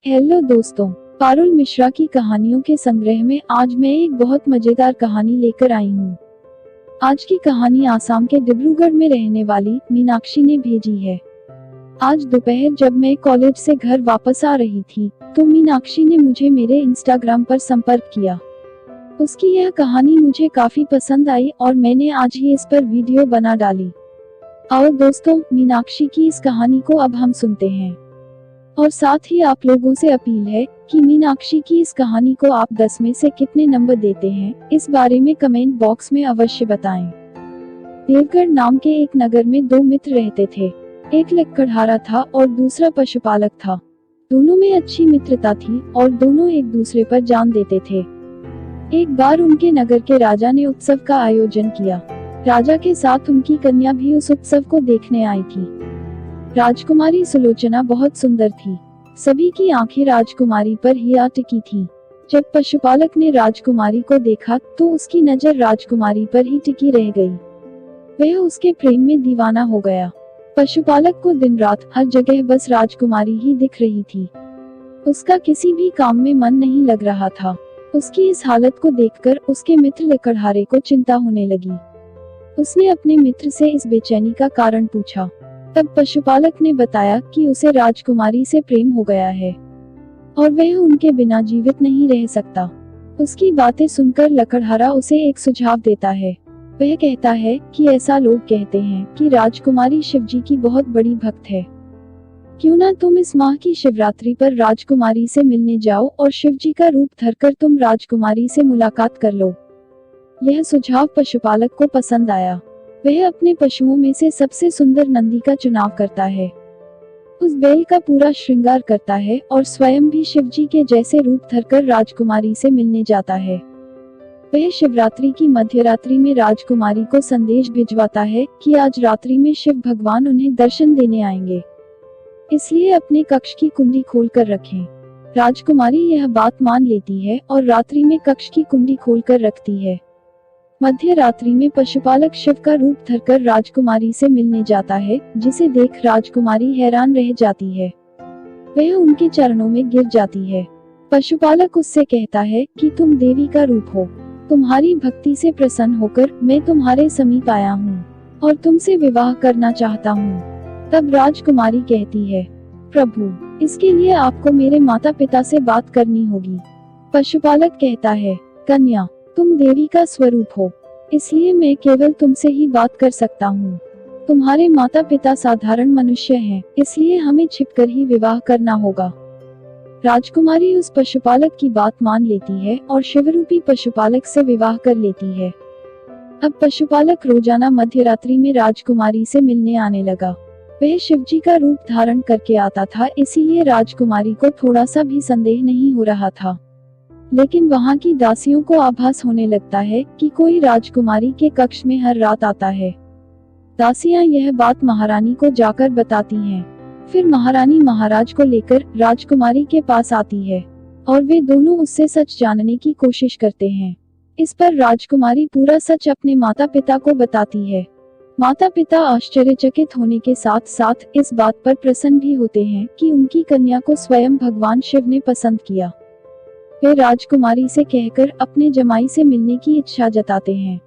Hello दोस्तों, पारुल मिश्रा की कहानियों के संग्रह में आज मैं एक बहुत मजेदार कहानी लेकर आई हूँ। आज की कहानी आसाम के डिब्रूगढ़ में रहने वाली मीनाक्षी ने भेजी है। आज दोपहर जब मैं कॉलेज से घर वापस आ रही थी, तो मीनाक्षी ने मुझे मेरे इंस्टाग्राम पर संपर्क किया। उसकी यह कहानी मुझे काफी पसंद आई और मैंने आज ही इस पर वीडियो बना डाली। आओ दोस्तों, मीनाक्षी की इस कहानी को अब हम सुनते हैं। और साथ ही आप लोगों से अपील है कि मीनाक्षी की इस कहानी को आप 10 में से कितने नंबर देते हैं, इस बारे में कमेंट बॉक्स में अवश्य बताएं। देवगढ़ नाम के एक नगर में दो मित्र रहते थे। एक लकड़हारा था और दूसरा पशुपालक था। दोनों में अच्छी मित्रता थी और दोनों एक दूसरे पर जान देते थे। एक बार उनके नगर के राजा ने उत्सव का आयोजन किया। राजा के साथ उनकी कन्या भी उस उत्सव को देखने आई थी। राजकुमारी सुलोचना बहुत सुंदर थी। सभी की आंखें राजकुमारी पर ही आ टिकी थीं। जब पशुपालक ने राजकुमारी को देखा तो उसकी नजर राजकुमारी पर ही टिकी रह गई। वह उसके प्रेम में दीवाना हो गया। पशुपालक को दिन रात हर जगह बस राजकुमारी ही दिख रही थी। उसका किसी भी काम में मन नहीं लग रहा था। उसकी इस हालत को देखकर उसके मित्र लकड़हारे को चिंता होने लगी। उसने अपने मित्र से इस बेचैनी का कारण पूछा। तब पशुपालक ने बताया कि उसे राजकुमारी से प्रेम हो गया है और वह उनके बिना जीवित नहीं रह सकता। उसकी बातें सुनकर लकड़हारा उसे एक सुझाव देता है। वह कहता है कि ऐसा लोग कहते हैं कि राजकुमारी शिवजी की बहुत बड़ी भक्त है। क्यों ना तुम इस माह की शिवरात्रि पर राजकुमारी से मिलने जाओ और शिवजी का रूप धरकर तुम राजकुमारी से मुलाकात कर लो। यह सुझाव पशुपालक को पसंद आया। वह अपने पशुओं में से सबसे सुंदर नंदी का चुनाव करता है। उस बैल का पूरा श्रृंगार करता है और स्वयं भी शिवजी के जैसे रूप धरकर राजकुमारी से मिलने जाता है। वह शिवरात्रि की मध्यरात्रि में राजकुमारी को संदेश भिजवाता है कि आज रात्रि में शिव भगवान उन्हें दर्शन देने आएंगे, इसलिए अपने कक्ष की कुंडी खोलकर रखें। राजकुमारी यह बात मान लेती है और रात्रि में कक्ष की कुंडी खोलकर रखती है। मध्य रात्रि में पशुपालक शिव का रूप धरकर राजकुमारी से मिलने जाता है, जिसे देख राजकुमारी हैरान रह जाती है। वह उनके चरणों में गिर जाती है। पशुपालक उससे कहता है कि तुम देवी का रूप हो। तुम्हारी भक्ति से प्रसन्न होकर मैं तुम्हारे समीप आया हूँ और तुमसे विवाह करना चाहता हूँ। तब राजकुमारी कहती है, प्रभु, इसके लिए आपको मेरे माता पिता से बात करनी होगी। पशुपालक कहता है, कन्या, तुम देवी का स्वरूप हो, इसलिए मैं केवल तुमसे ही बात कर सकता हूँ। तुम्हारे माता पिता साधारण मनुष्य हैं, इसलिए हमें छिपकर ही विवाह करना होगा। राजकुमारी उस पशुपालक की बात मान लेती है और शिवरूपी पशुपालक से विवाह कर लेती है। अब पशुपालक रोजाना मध्यरात्रि में राजकुमारी से मिलने आने लगा। वह शिवजी का रूप धारण करके आता था, इसीलिए राजकुमारी को थोड़ा सा भी संदेह नहीं हो रहा था। लेकिन वहां की दासियों को आभास होने लगता है कि कोई राजकुमारी के कक्ष में हर रात आता है। दासियां यह बात महारानी को जाकर बताती हैं। फिर महारानी महाराज को लेकर राजकुमारी के पास आती है और वे दोनों उससे सच जानने की कोशिश करते हैं। इस पर राजकुमारी पूरा सच अपने माता पिता को बताती है। माता पिता आश्चर्यचकित होने के साथ साथ इस बात पर प्रसन्न भी होते हैं कि उनकी कन्या को स्वयं भगवान शिव ने पसंद किया। वे राजकुमारी से कहकर अपने जमाई से मिलने की इच्छा जताते हैं।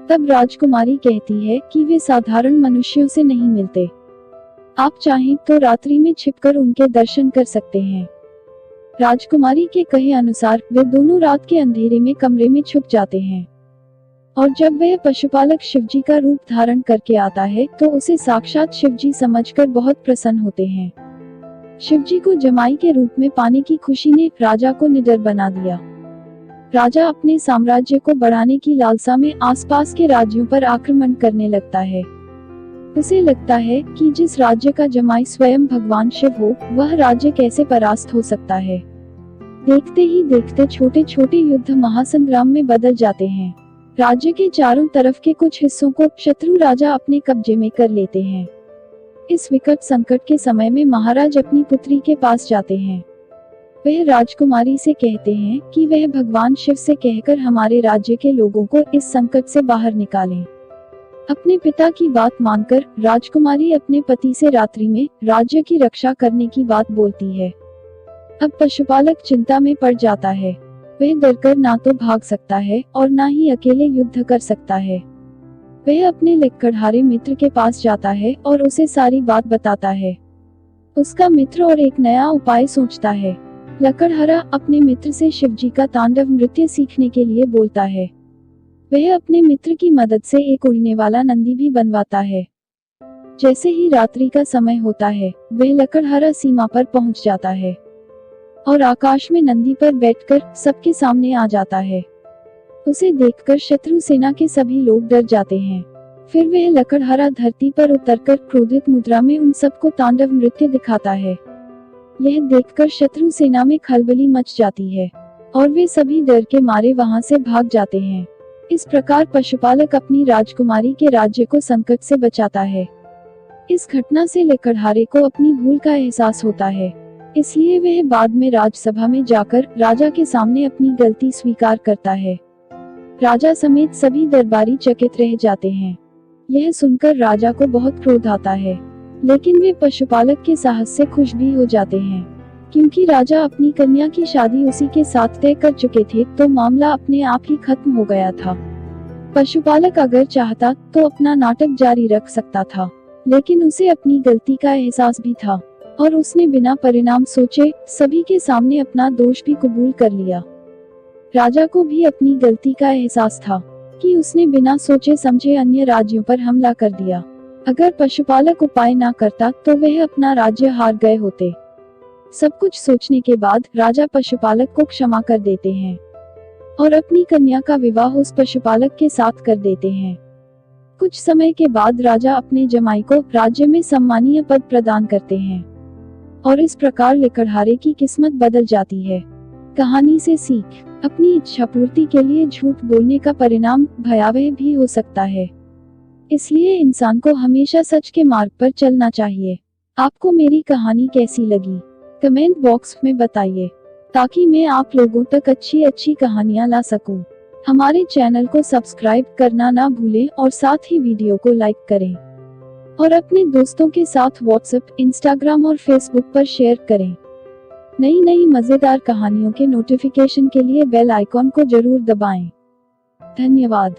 तब राजकुमारी कहती है कि वे साधारण मनुष्यों से नहीं मिलते। आप चाहें तो रात्रि में छिपकर उनके दर्शन कर सकते हैं। राजकुमारी के कहे अनुसार वे दोनों रात के अंधेरे में कमरे में छुप जाते हैं और जब वह पशुपालक शिवजी का रूप धारण करके आता है तो उसे साक्षात शिवजी समझकर बहुत प्रसन्न होते हैं। शिवजी को जमाई के रूप में पाने की खुशी ने राजा को निडर बना दिया। राजा अपने साम्राज्य को बढ़ाने की लालसा में आसपास के राज्यों पर आक्रमण करने लगता है। उसे लगता है कि जिस राज्य का जमाई स्वयं भगवान शिव हो, वह राज्य कैसे परास्त हो सकता है। देखते ही देखते छोटे छोटे युद्ध महासंग्राम में बदल जाते हैं। राज्य के चारों तरफ के कुछ हिस्सों को शत्रु राजा अपने कब्जे में कर लेते हैं। इस विकट संकट के समय में महाराज अपनी पुत्री के पास जाते हैं। वह राजकुमारी से कहते हैं कि वह भगवान शिव से कहकर हमारे राज्य के लोगों को इस संकट से बाहर निकालें। अपने पिता की बात मानकर राजकुमारी अपने पति से रात्रि में राज्य की रक्षा करने की बात बोलती है। अब पशुपालक चिंता में पड़ जाता है। वह डरकर ना तो भाग सकता है और ना ही अकेले युद्ध कर सकता है। वह अपने लकड़हारे मित्र के पास जाता है और उसे सारी बात बताता है। उसका मित्र और एक नया उपाय सोचता है। लकड़हारा अपने मित्र से शिवजी का तांडव नृत्य सीखने के लिए बोलता है। वह अपने मित्र की मदद से एक उड़ने वाला नंदी भी बनवाता है। जैसे ही रात्रि का समय होता है, वह लकड़हारा सीमा पर पहुंच जाता है और आकाश में नंदी पर बैठकर सबके सामने आ जाता है। उसे देखकर शत्रु सेना के सभी लोग डर जाते हैं। फिर वह लकड़हारा धरती पर उतरकर क्रोधित मुद्रा में उन सबको तांडव नृत्य दिखाता है। यह देखकर शत्रु सेना में खलबली मच जाती है और वे सभी डर के मारे वहां से भाग जाते हैं। इस प्रकार पशुपालक अपनी राजकुमारी के राज्य को संकट से बचाता है। इस घटना से लकड़हारे को अपनी भूल का एहसास होता है, इसलिए वह बाद में राजसभा में जाकर राजा के सामने अपनी गलती स्वीकार करता है। राजा समेत सभी दरबारी चकित रह जाते हैं। यह सुनकर राजा को बहुत क्रोध आता है, लेकिन वे पशुपालक के साहस से खुश भी हो जाते हैं, क्योंकि राजा अपनी कन्या की शादी उसी के साथ तय कर चुके थे, तो मामला अपने आप ही खत्म हो गया था। पशुपालक अगर चाहता तो अपना नाटक जारी रख सकता था, लेकिन उसे अपनी गलती का एहसास भी था और उसने बिना परिणाम सोचे सभी के सामने अपना दोष भी कबूल कर लिया। राजा को भी अपनी गलती का एहसास था कि उसने बिना सोचे समझे अन्य राज्यों पर हमला कर दिया। अगर पशुपालक उपाय ना करता तो वह अपना राज्य हार गए होते। सब कुछ सोचने के बाद राजा पशुपालक को क्षमा कर देते हैं और अपनी कन्या का विवाह उस पशुपालक के साथ कर देते हैं। कुछ समय के बाद राजा अपने जमाई को राज्य में सम्मानीय पद प्रदान करते हैं और इस प्रकार लकड़हारे की किस्मत बदल जाती है। कहानी से सीख, अपनी इच्छा पूर्ति के लिए झूठ बोलने का परिणाम भयावह भी हो सकता है, इसलिए इंसान को हमेशा सच के मार्ग पर चलना चाहिए। आपको मेरी कहानी कैसी लगी कमेंट बॉक्स में बताइए, ताकि मैं आप लोगों तक अच्छी अच्छी कहानियां ला सकूं। हमारे चैनल को सब्सक्राइब करना ना भूलें और साथ ही वीडियो को लाइक करें और अपने दोस्तों के साथ व्हाट्सएप, इंस्टाग्राम और फेसबुक पर शेयर करें। नई नई मजेदार कहानियों के नोटिफिकेशन के लिए बेल आइकॉन को जरूर दबाएं। धन्यवाद।